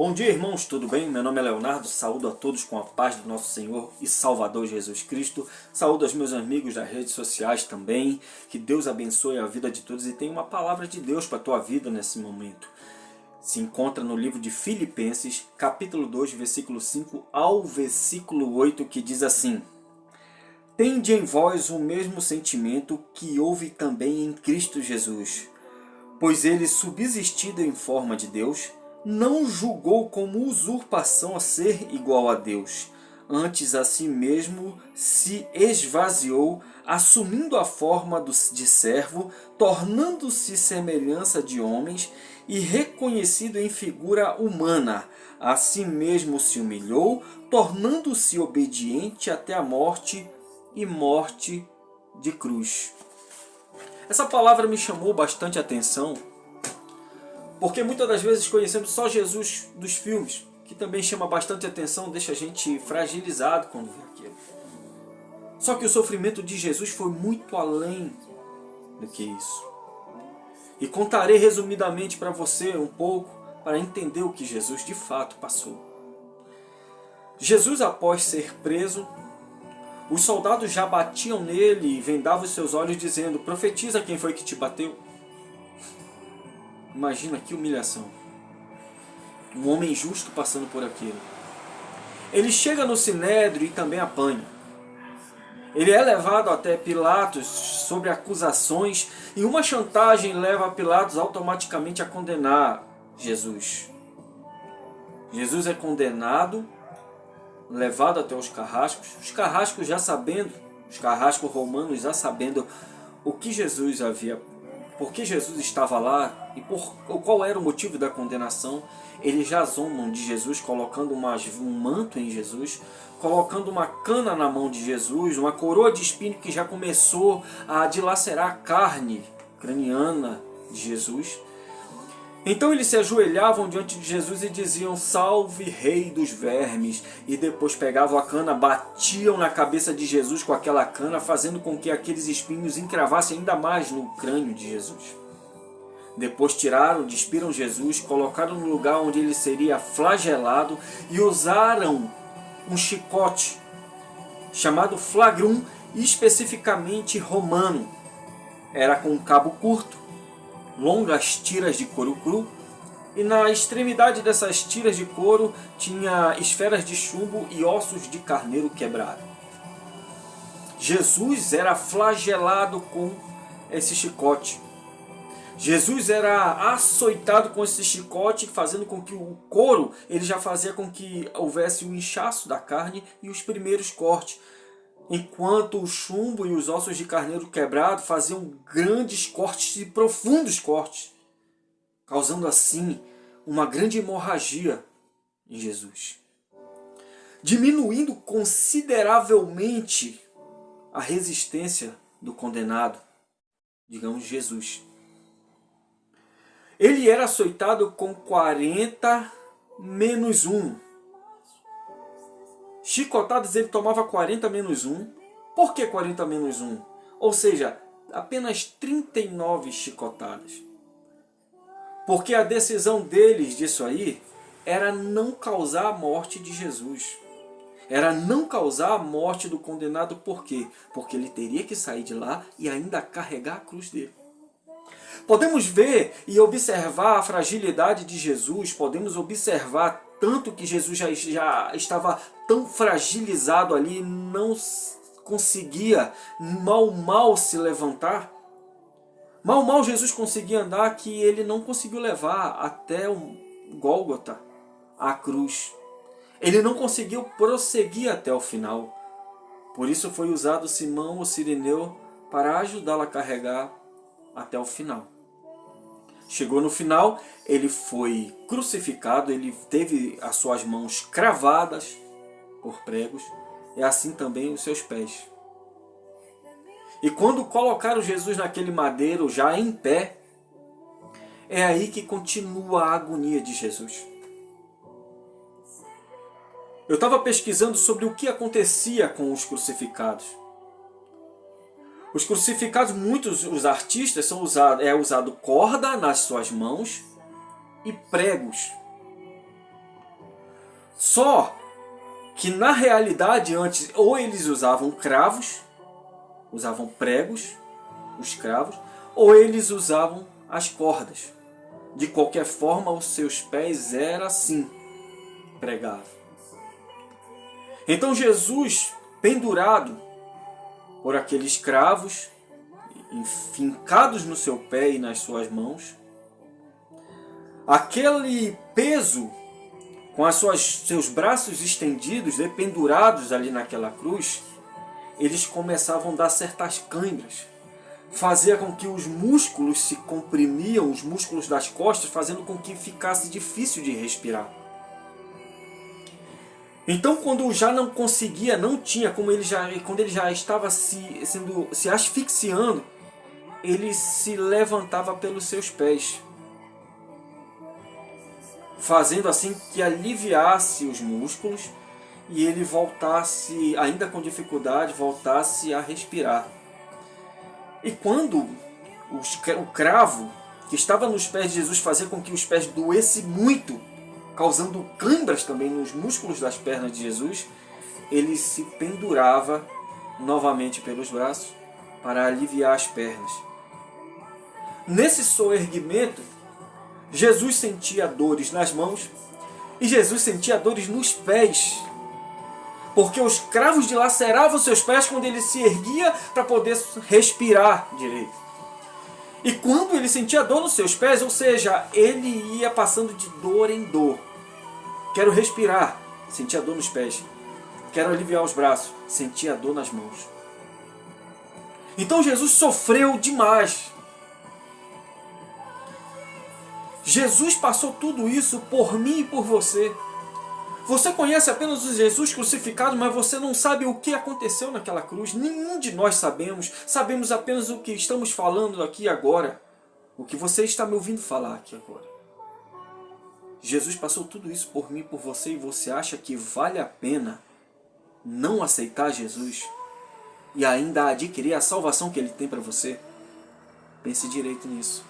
Bom dia, irmãos, tudo bem? Meu nome é Leonardo, saúdo a todos com a paz do nosso Senhor e Salvador Jesus Cristo. Saúdo aos meus amigos das redes sociais também. Que Deus abençoe a vida de todos e tem uma palavra de Deus para a tua vida nesse momento. Se encontra no livro de Filipenses, capítulo 2, versículo 5 ao versículo 8, que diz assim: Tende em vós o mesmo sentimento que houve também em Cristo Jesus, pois ele, subsistindo em forma de Deus, não julgou como usurpação a ser igual a Deus. Antes a si mesmo se esvaziou, assumindo a forma de servo, tornando-se semelhança de homens e reconhecido em figura humana. A si mesmo se humilhou, tornando-se obediente até a morte e morte de cruz. Essa palavra me chamou bastante atenção, porque muitas das vezes conhecemos só Jesus dos filmes, que também chama bastante atenção, deixa a gente fragilizado quando vê aquilo. Só que o sofrimento de Jesus foi muito além do que isso. E contarei resumidamente para você um pouco, para entender o que Jesus de fato passou. Jesus, após ser preso, os soldados já batiam nele e vendavam os seus olhos dizendo: profetiza quem foi que te bateu. Imagina que humilhação. Um homem justo passando por aquilo. Ele chega no Sinédrio e também apanha. Ele é levado até Pilatos sobre acusações e uma chantagem leva Pilatos automaticamente a condenar Jesus. Jesus é condenado, levado até os carrascos já sabendo, os carrascos romanos já sabendo o que Jesus havia, por que Jesus estava lá e qual era o motivo da condenação. Eles já zombam de Jesus, colocando um manto em Jesus, colocando uma cana na mão de Jesus, uma coroa de espinho que já começou a dilacerar a carne craniana de Jesus. Então eles se ajoelhavam diante de Jesus e diziam: salve, rei dos vermes. E depois pegavam a cana, batiam na cabeça de Jesus com aquela cana, fazendo com que aqueles espinhos encravassem ainda mais no crânio de Jesus. Depois despiram Jesus, colocaram no lugar onde ele seria flagelado e usaram um chicote chamado flagrum, especificamente romano. Era com um cabo curto, longas tiras de couro cru, e na extremidade dessas tiras de couro tinha esferas de chumbo e ossos de carneiro quebrado. Jesus era flagelado com esse chicote. Jesus era açoitado com esse chicote, fazendo com que o couro, ele já fazia com que houvesse o inchaço da carne e os primeiros cortes, enquanto o chumbo e os ossos de carneiro quebrado faziam grandes cortes e profundos cortes, causando assim uma grande hemorragia em Jesus, diminuindo consideravelmente a resistência do condenado, digamos Jesus. Ele era açoitado com 40 menos 1. Chicotadas ele tomava 40 menos 1. Por que 40 menos 1? Ou seja, apenas 39 chicotadas. Porque a decisão deles disso aí era não causar a morte de Jesus. Era não causar a morte do condenado. Por quê? Porque ele teria que sair de lá e ainda carregar a cruz dele. Podemos ver e observar a fragilidade de Jesus, podemos observar tanto que Jesus já estava tão fragilizado ali, não conseguia mal se levantar. Mal Jesus conseguia andar, que ele não conseguiu levar até o Gólgota, a cruz. Ele não conseguiu prosseguir até o final. Por isso foi usado Simão, o Cireneu, para ajudá-lo a carregar até o final. Chegou no final, ele foi crucificado, ele teve as suas mãos cravadas por pregos, e assim também os seus pés. E quando colocaram Jesus naquele madeiro, já em pé, é aí que continua a agonia de Jesus. Eu estava pesquisando sobre o que acontecia com os crucificados. Os crucificados, muitos os artistas usado corda nas suas mãos e pregos. Só que na realidade antes ou eles usavam cravos, usavam pregos, os cravos, ou eles usavam as cordas. De qualquer forma, os seus pés eram assim, pregados. Então Jesus, pendurado por aqueles cravos, enfincados no seu pé e nas suas mãos, aquele peso, com seus braços estendidos, pendurados ali naquela cruz, eles começavam a dar certas câimbras. Fazia com que os músculos se comprimiam, os músculos das costas, fazendo com que ficasse difícil de respirar. Então, quando já não conseguia, não tinha, quando ele já estava se asfixiando, ele se levantava pelos seus pés, fazendo assim que aliviasse os músculos e ele voltasse, ainda com dificuldade, voltasse a respirar. E quando o cravo que estava nos pés de Jesus fazia com que os pés doessem muito, causando câimbras também nos músculos das pernas de Jesus, ele se pendurava novamente pelos braços para aliviar as pernas. Nesse soerguimento, Jesus sentia dores nas mãos e Jesus sentia dores nos pés, porque os cravos dilaceravam seus pés quando ele se erguia para poder respirar direito. E quando ele sentia dor nos seus pés, ou seja, ele ia passando de dor em dor. Quero respirar, sentia dor nos pés. Quero aliviar os braços, sentia dor nas mãos. Então Jesus sofreu demais. Jesus passou tudo isso por mim e por você. Você conhece apenas o Jesus crucificado, mas você não sabe o que aconteceu naquela cruz. Nenhum de nós sabemos. Sabemos apenas o que estamos falando aqui agora. O que você está me ouvindo falar aqui agora. Jesus passou tudo isso por mim e por você, e você acha que vale a pena não aceitar Jesus e ainda adquirir a salvação que Ele tem para você? Pense direito nisso.